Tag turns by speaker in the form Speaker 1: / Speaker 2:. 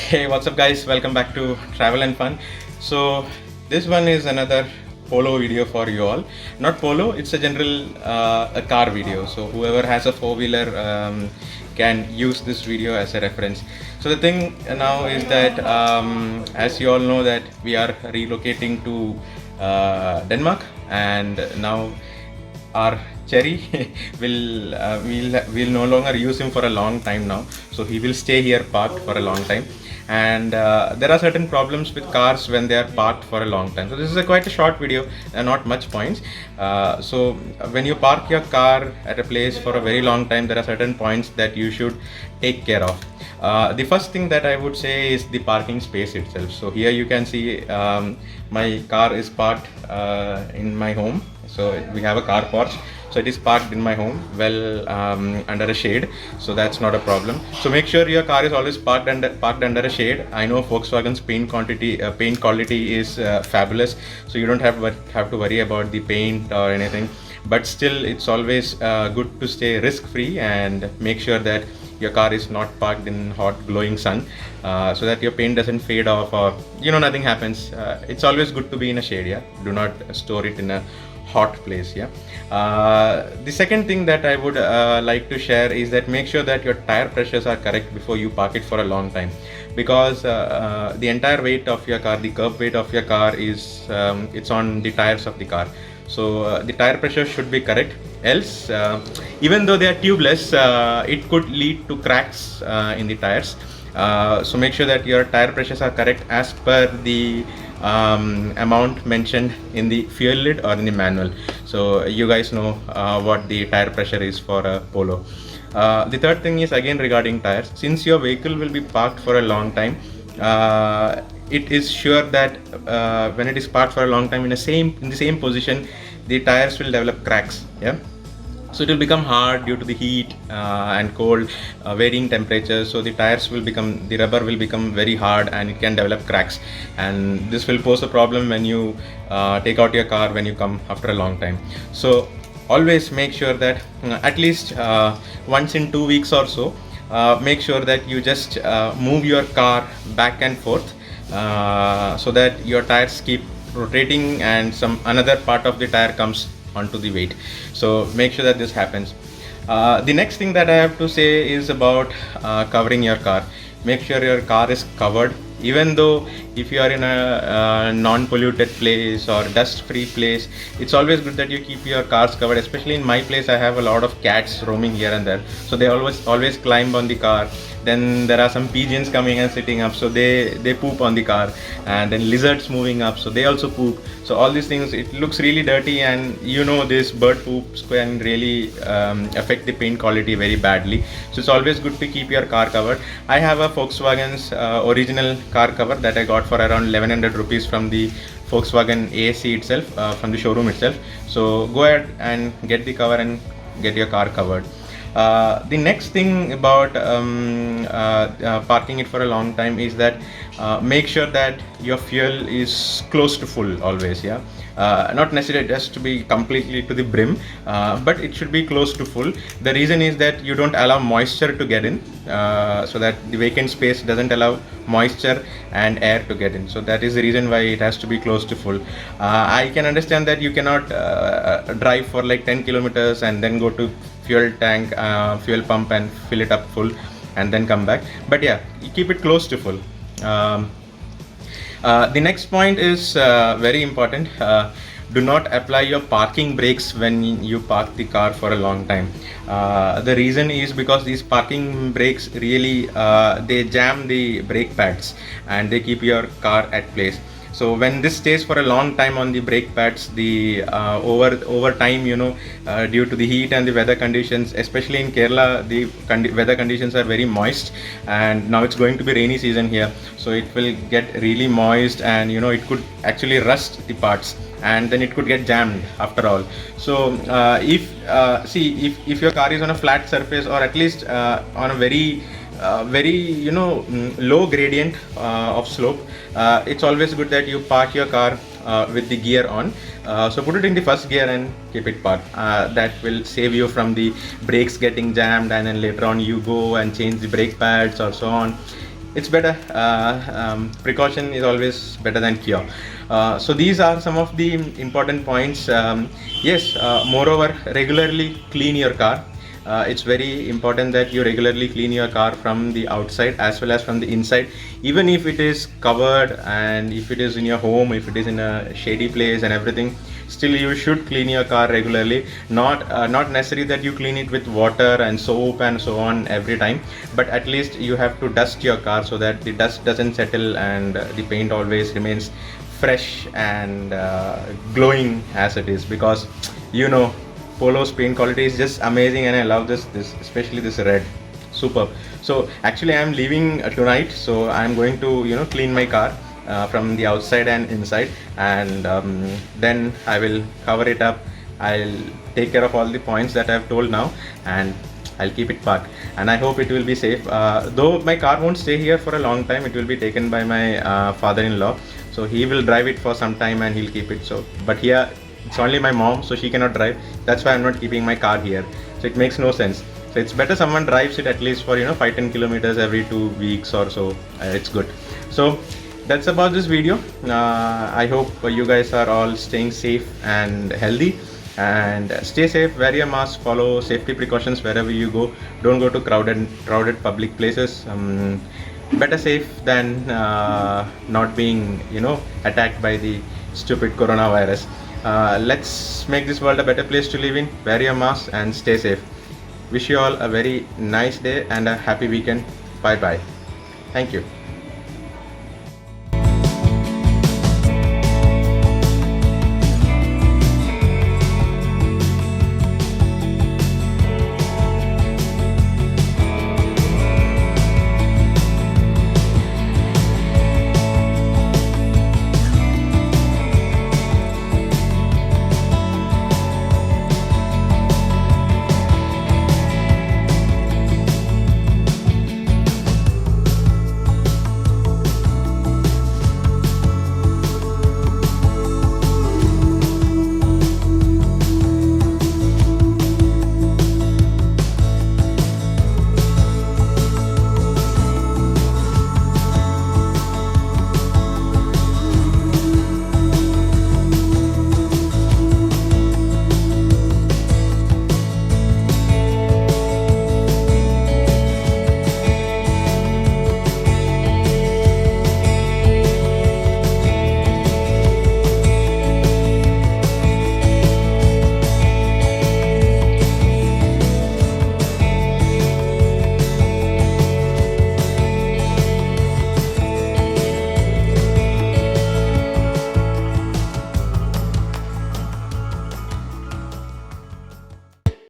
Speaker 1: Hey, what's up, guys? Welcome back to Travel and Fun. So, this one is another polo video for you all. Not polo, it's a general a car video. So, whoever has a four-wheeler can use this video as a reference. So, the thing now is that, as you all know, that we are relocating to Denmark, and now our Cherry will no longer use him for a long time now. So he will stay here parked for a long time, and there are certain problems with cars when they are parked for a long time. So this is quite a short video and not much points. So when you park your car at a place for a very long time, there are certain points that you should take care of. The first thing that I would say is the parking space itself. So here you can see my car is parked in my home. So we have a car porch. So it is parked in my home, well under a shade. So that's not a problem. So make sure your car is always parked under a shade. I know Volkswagen's paint quality is fabulous. So you don't have to worry about the paint or anything. But still, it's always good to stay risk-free and make sure that your car is not parked in hot glowing sun, so that your paint doesn't fade off or nothing happens. It's always good to be in a shade. Yeah, do not store it in a hot place. Yeah. The second thing that I would like to share is that make sure that your tire pressures are correct before you park it for a long time, because the entire weight of your car, the curb weight of your car is it's on the tires of the car. So the tire pressure should be correct, else even though they are tubeless, it could lead to cracks in the tires. So make sure that your tire pressures are correct as per the amount mentioned in the fuel lid or in the manual. So you guys know what the tire pressure is for a Polo. The third thing is again regarding tires. Since your vehicle will be parked for a long time, it is sure that when it is parked for a long time in the same position, the tires will develop cracks. Yeah. So it will become hard due to the heat and cold, varying temperatures. So the rubber will become very hard and it can develop cracks. And this will pose a problem when you take out your car when you come after a long time. So always make sure that at least once in 2 weeks or so, make sure that you just move your car back and forth, so that your tires keep rotating and another part of the tire comes onto the weight. So make sure that this happens. The next thing that I have to say is about covering your car. Make sure your car is covered, even though if you are in a non-polluted place or dust-free place, it's always good that you keep your cars covered. Especially in my place, I have a lot of cats roaming here and there, so they always climb on the car. Then there are some pigeons coming and sitting up, so they poop on the car, and then lizards moving up, so they also poop. So all these things, it looks really dirty, and this bird poops can really affect the paint quality very badly. So it's always good to keep your car covered. I have a Volkswagen's original car cover that I got for around 1100 rupees from the Volkswagen ASC itself, from the showroom itself. So go ahead and get the cover and get your car covered. The next thing about parking it for a long time is that make sure that your fuel is close to full always. Yeah. Not necessarily just to be completely to the brim, but it should be close to full. The reason is that you don't allow moisture to get in, so that the vacant space doesn't allow moisture and air to get in. So that is the reason why it has to be close to full. I can understand that you cannot drive for like 10 kilometers and then go to fuel pump and fill it up full and then come back. But yeah, you keep it close to full. The next point is very important. Do not apply your parking brakes when you park the car for a long time. The reason is because these parking brakes really they jam the brake pads and they keep your car at place. So when this stays for a long time on the brake pads, the over time, due to the heat and the weather conditions, especially in Kerala, the weather conditions are very moist, and now it's going to be rainy season here, so it will get really moist, and it could actually rust the parts, and then it could get jammed after all. So if your car is on a flat surface, or at least on a very low gradient of slope, it's always good that you park your car with the gear on. So put it in the first gear and keep it parked. That will save you from the brakes getting jammed, and then later on you go and change the brake pads or so on. it's better. Precaution is always better than cure. So these are some of the important points. Yes, moreover, regularly clean your car. It's very important that you regularly clean your car from the outside as well as from the inside, even if it is covered and if it is in your home, if it is in a shady place and everything, still you should clean your car regularly. Not necessary that you clean it with water and soap and so on every time, but at least you have to dust your car so that the dust doesn't settle and the paint always remains fresh and glowing as it is, because you know Polo's paint quality is just amazing, and I love this especially this red, superb. So actually I'm leaving tonight, so I'm going to clean my car from the outside and inside, and then I will cover it up. I'll take care of all the points that I've told now, and I'll keep it parked, and I hope it will be safe. Though my car won't stay here for a long time, it will be taken by my father-in-law, so he will drive it for some time and he'll keep it. So but here it's only my mom, so she cannot drive. That's why I'm not keeping my car here. So it makes no sense. So it's better someone drives it at least for 5-10 kilometers every 2 weeks or so. It's good. So that's about this video. I hope you guys are all staying safe and healthy. And stay safe, wear your mask, follow safety precautions wherever you go. Don't go to crowded public places. Better safe than not being attacked by the stupid coronavirus. Let's make this world a better place to live in. Wear your mask and stay safe. Wish you all a very nice day and a happy weekend. Bye bye. Thank you.